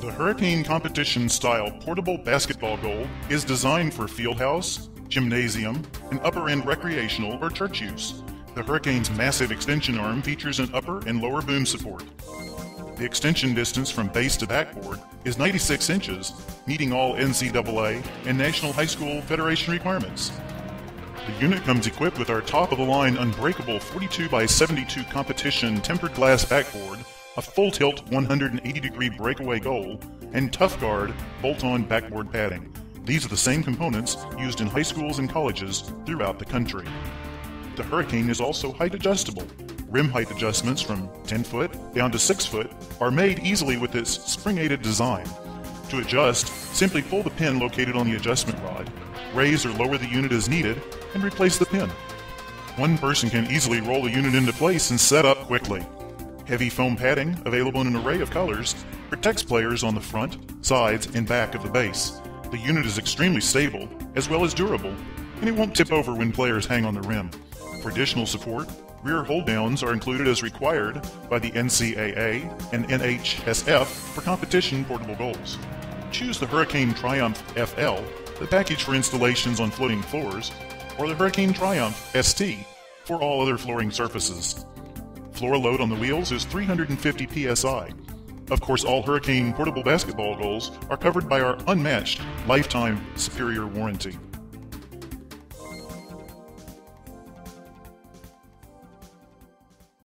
The Hurricane competition-style portable basketball goal is designed for fieldhouse, gymnasium, and upper-end recreational or church use. The Hurricane's massive extension arm features an upper and lower boom support. The extension distance from base to backboard is 96 inches, meeting all NCAA and National High School Federation requirements. The unit comes equipped with our top-of-the-line unbreakable 42x72 competition tempered glass backboard, a full-tilt 180-degree breakaway goal, and ToughGuard bolt-on backboard padding. These are the same components used in high schools and colleges throughout the country. The Hurricane is also height adjustable. Rim height adjustments from 10 foot down to 6 foot are made easily with its spring-aided design. To adjust, simply pull the pin located on the adjustment rod, raise or lower the unit as needed, and replace the pin. One person can easily roll the unit into place and set up quickly. Heavy foam padding, available in an array of colors, protects players on the front, sides, and back of the base. The unit is extremely stable, as well as durable, and it won't tip over when players hang on the rim. For additional support, rear hold-downs are included as required by the NCAA and NHSF for competition portable goals. Choose the Hurricane Triumph FL, the package for installations on floating floors, or the Hurricane Triumph ST for all other flooring surfaces. Floor load on the wheels is 350 psi. Of course, all Hurricane portable basketball goals are covered by our unmatched lifetime superior warranty.